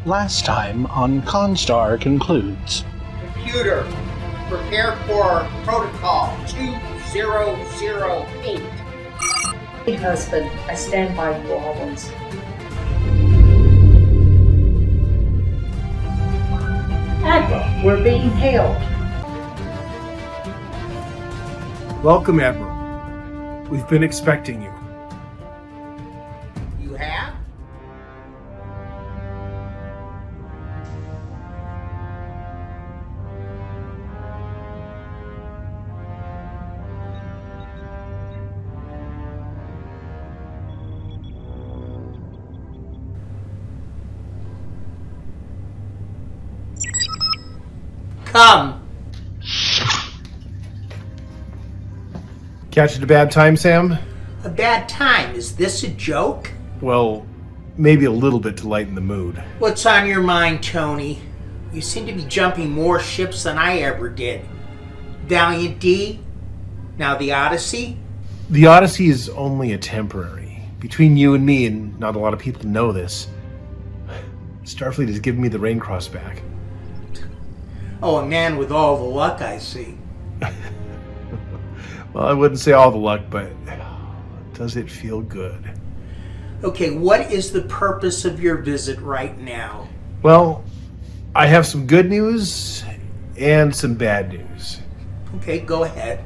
Last time on Constar Concludes. Computer, prepare for protocol 2008. Hey husband, I stand by you always. Admiral, we're being hailed. Welcome, Admiral. We've been expecting you. You have? Come. Catch it a bad time, Sam? A bad time. Is this a joke? Well, maybe a little bit to lighten the mood. What's on your mind, Tony? You seem to be jumping more ships than I ever did. Valiant D? Now the Odyssey? The Odyssey is only a temporary. Between you and me, and not a lot of people know this, Starfleet has given me the Raincross back. Oh, a man with all the luck, I see. Well, I wouldn't say all the luck, but does it feel good? Okay, what is the purpose of your visit right now? Well, I have some good news and some bad news. Okay, go ahead.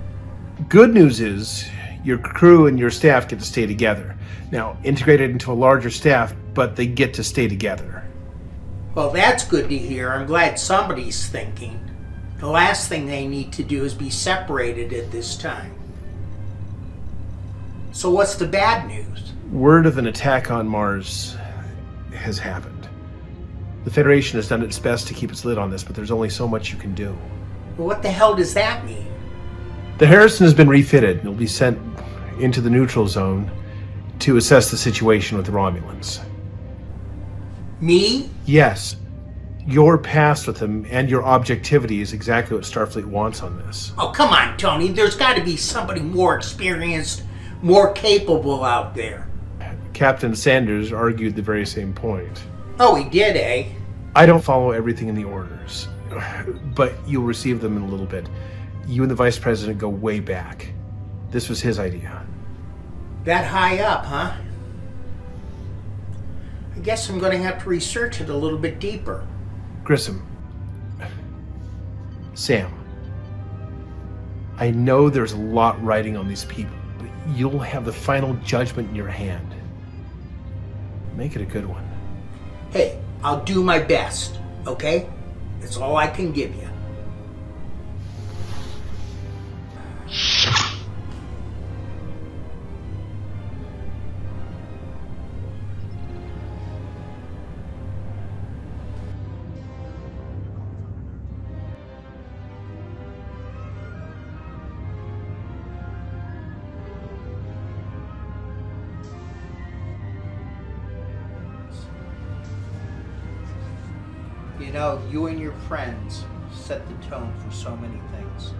Good news is your crew and your staff get to stay together. Now, integrated into a larger staff, but they get to stay together. Well, that's good to hear. I'm glad somebody's thinking. The last thing they need to do is be separated at this time. So what's the bad news? Word of an attack on Mars has happened. The Federation has done its best to keep its lid on this, but there's only so much you can do. Well, what the hell does that mean? The Harrison has been refitted and will be sent into the neutral zone to assess the situation with the Romulans. Me? Yes, your past with them and your objectivity is exactly what Starfleet wants on this. Oh, come on, Tony. There's got to be somebody more experienced, more capable out there. Captain Sanders argued the very same point. Oh, he did, eh? I don't follow everything in the orders, but you'll receive them in a little bit. You and the Vice President go way back. This was his idea. That high up, huh? I guess I'm going to have to research it a little bit deeper. Grissom. Sam. I know there's a lot riding on these people, but you'll have the final judgment in your hand. Make it a good one. Hey, I'll do my best, okay? That's all I can give you. You know, you and your friends set the tone for so many things.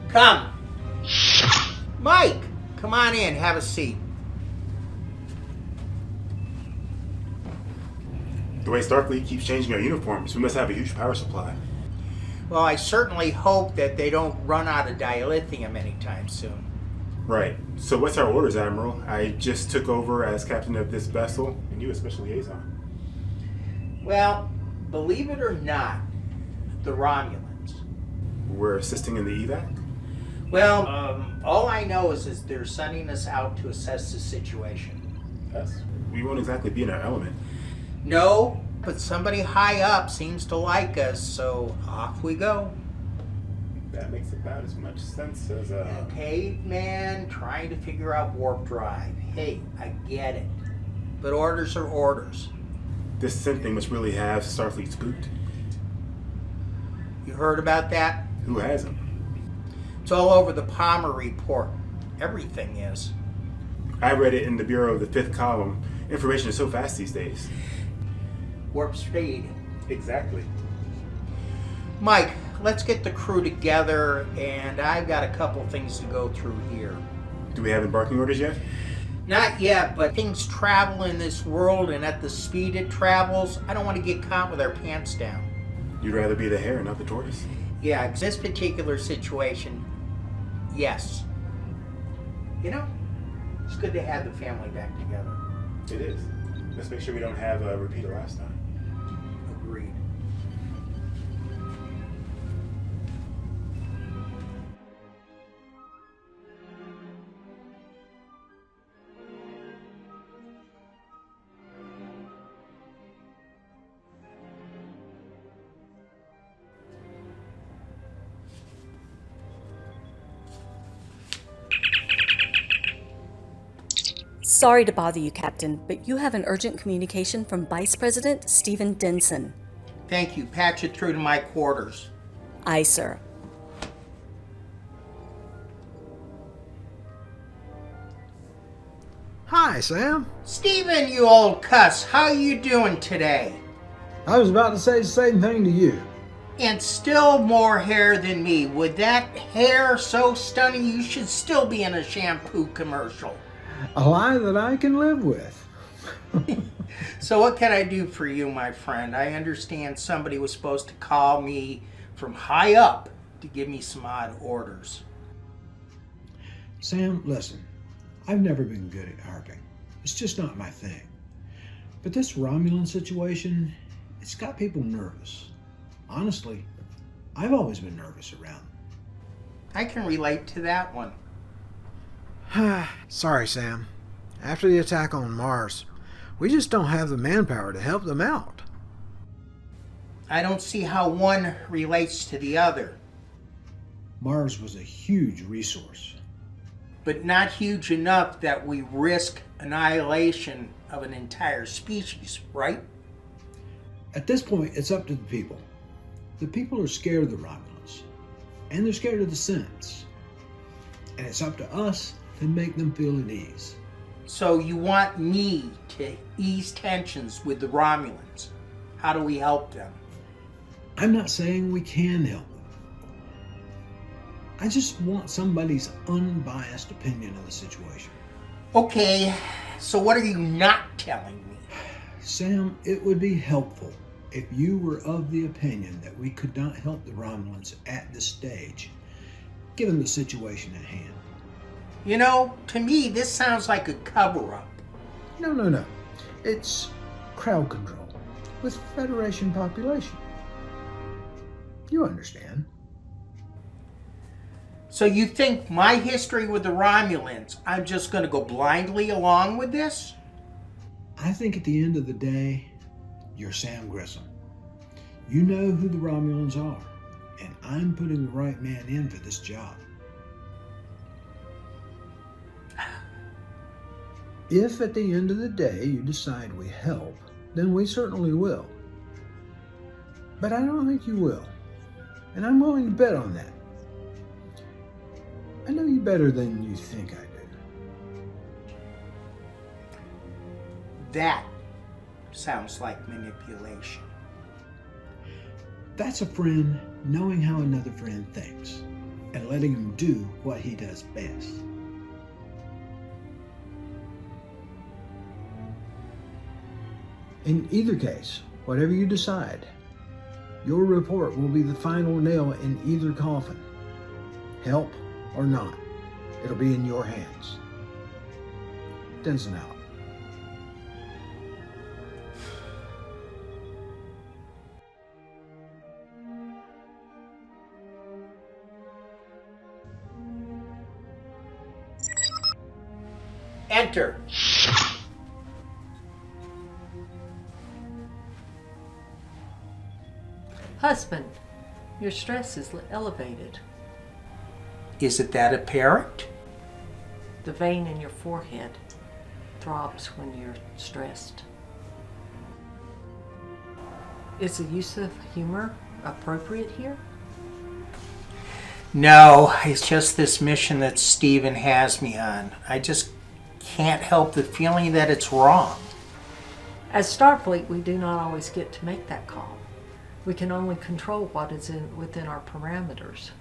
Come. Mike, come on in, have a seat. The way Starfleet keeps changing our uniforms, we must have a huge power supply. Well, I certainly hope that they don't run out of dilithium anytime soon. Right. So what's our orders, Admiral? I just took over as captain of this vessel, and you as special liaison. Well, believe it or not, the Romulans. We're assisting in the evac? Well, all I know is they're sending us out to assess the situation. Us? We won't exactly be in our element. No, but somebody high up seems to like us, so off we go. That makes about as much sense as A caveman trying to figure out warp drive. Hey, I get it. But orders are orders. This synth thing must really have Starfleet spooked. You heard about that? Who hasn't? It's all over the Palmer report. Everything is. I read it in the Bureau of the Fifth Column. Information is so fast these days. Warp speed. Exactly. Mike, let's get the crew together, and I've got a couple things to go through here. Do we have embarking orders yet? Not yet, but things travel in this world, and at the speed it travels, I don't want to get caught with our pants down. You'd rather be the hare, not the tortoise? Yeah, this particular situation, yes. You know, it's good to have the family back together. It is. Let's make sure we don't have a repeat of last time. Agreed. Sorry to bother you, Captain, but you have an urgent communication from Vice President Stephen Denson. Thank you. Patch it through to my quarters. Aye, sir. Hi, Sam. Steven, you old cuss, how you doing today? I was about to say the same thing to you. And still more hair than me. With that hair so stunning, you should still be in a shampoo commercial. A lie that I can live with. So what can I do for you, my friend? I understand somebody was supposed to call me from high up to give me some odd orders. Sam, listen. I've never been good at harping. It's just not my thing. But this Romulan situation, it's got people nervous. Honestly, I've always been nervous around them. I can relate to that one. Sorry, Sam. After the attack on Mars, we just don't have the manpower to help them out. I don't see how one relates to the other. Mars was a huge resource. But not huge enough that we risk annihilation of an entire species, right? At this point, it's up to the people. The people are scared of the Romulans, and they're scared of the Synths. And it's up to us to make them feel at ease. So you want me to ease tensions with the Romulans. How do we help them? I'm not saying we can help them. I just want somebody's unbiased opinion of the situation. Okay, so what are you not telling me? Sam, it would be helpful if you were of the opinion that we could not help the Romulans at this stage, given the situation at hand. You know, to me, this sounds like a cover-up. No. It's crowd control with Federation population. You understand. So you think my history with the Romulans, I'm just going to go blindly along with this? I think at the end of the day, you're Sam Grissom. You know who the Romulans are, and I'm putting the right man in for this job. If at the end of the day you decide we help, then we certainly will. But I don't think you will, and I'm willing to bet on that. I know you better than you think I do. That sounds like manipulation. That's a friend knowing how another friend thinks and letting him do what he does best. In either case, whatever you decide, your report will be the final nail in either coffin. Help or not, it'll be in your hands. Denson out. Enter. Husband, your stress is elevated. Is it that apparent? The vein in your forehead throbs when you're stressed. Is the use of humor appropriate here? No, it's just this mission that Steven has me on. I just can't help the feeling that it's wrong. As Starfleet, we do not always get to make that call. We can only control what is within our parameters.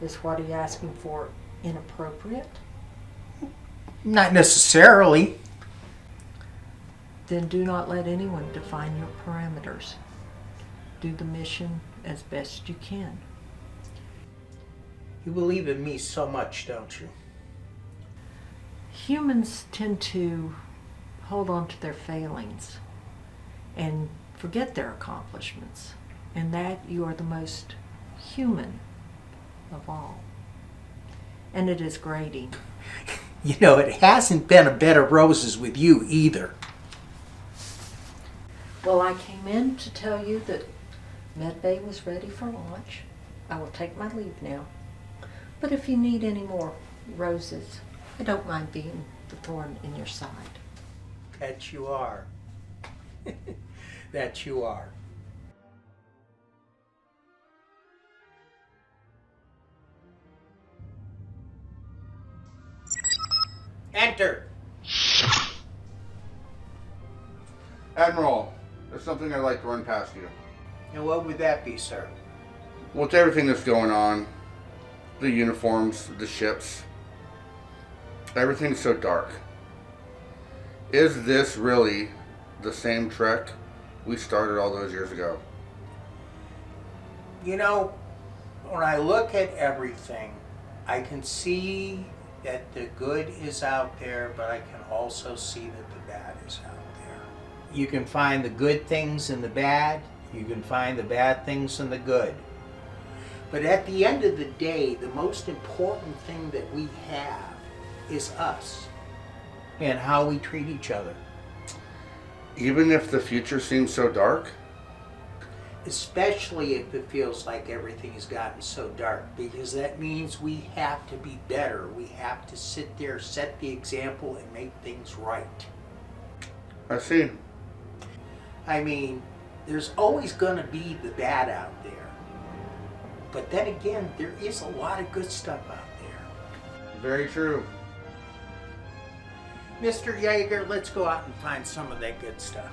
Is what he's asking for inappropriate? Not necessarily. Then do not let anyone define your parameters. Do the mission as best you can. You believe in me so much, don't you? Humans tend to hold on to their failings and forget their accomplishments, and that you are the most human of all. And it is grating. You know, it hasn't been a bed of roses with you either. Well, I came in to tell you that Medbay was ready for launch. I will take my leave now. But if you need any more roses, I don't mind being the thorn in your side. That you are. That you are. Enter. Admiral, there's something I'd like to run past you. And what would that be, sir? With everything that's going on, the uniforms, the ships, everything's so dark. Is this really the same Trek we started all those years ago? You know, when I look at everything, I can see that the good is out there, but I can also see that the bad is out there. You can find the good things in the bad, you can find the bad things in the good. But at the end of the day, the most important thing that we have is us and how we treat each other. Even if the future seems so dark? Especially if it feels like everything has gotten so dark, because that means we have to be better. We have to sit there, set the example, and make things right. I see. I mean, there's always going to be the bad out there. But then again, there is a lot of good stuff out there. Very true. Mr. Yeager, let's go out and find some of that good stuff.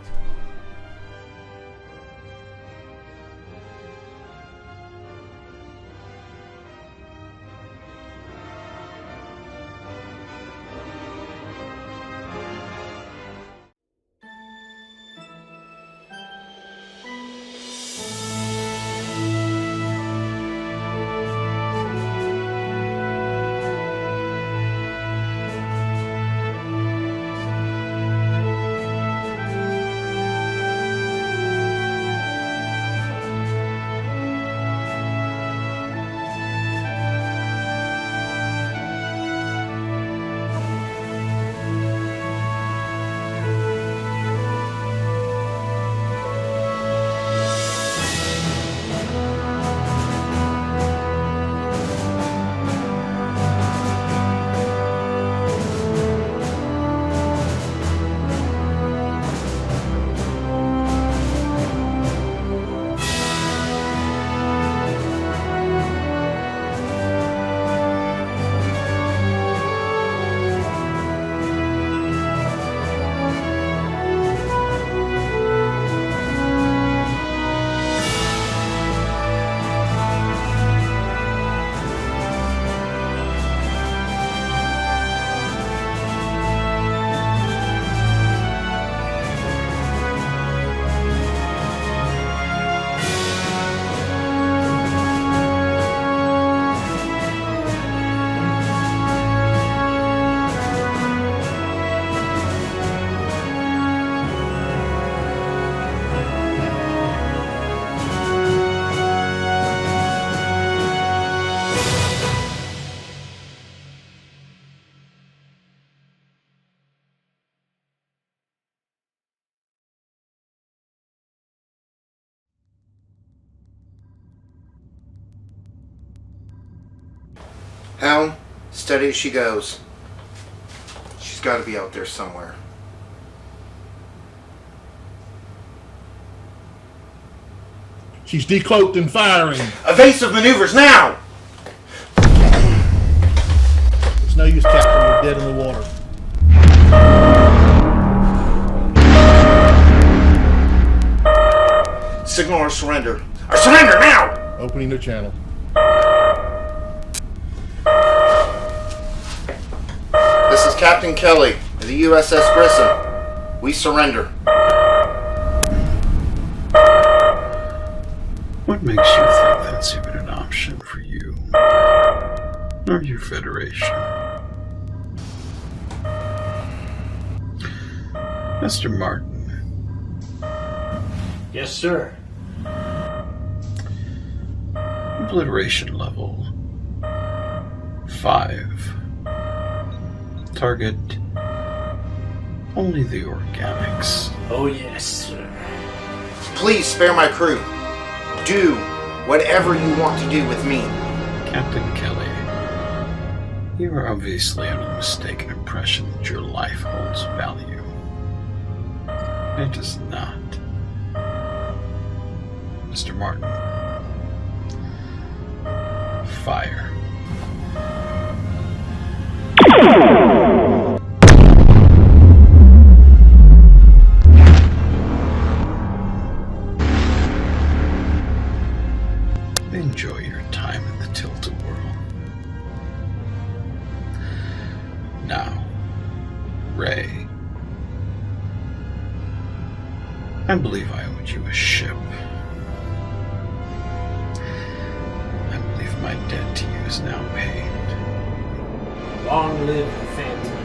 Helm, steady as she goes. She's got to be out there somewhere. She's decloaked and firing. Evasive maneuvers now! It's no use, Captain. We're dead in the water. Signal our surrender. Our surrender now! Opening the channel. This is Captain Kelly of the USS Grissom. We surrender. What makes you think that's even an option for you? Or your Federation? Mr. Martin. Yes, sir. Obliteration level 5. Target only the organics. Oh, yes, sir. Please spare my crew. Do whatever you want to do with me. Captain Kelly, you are obviously under the mistaken impression that your life holds value. It does not. Mr. Martin. Fire. Enjoy your time in the Tilted World. Now, Ray. I believe I owed you a ship. I believe my debt to you is now paid. Long live the Phantom.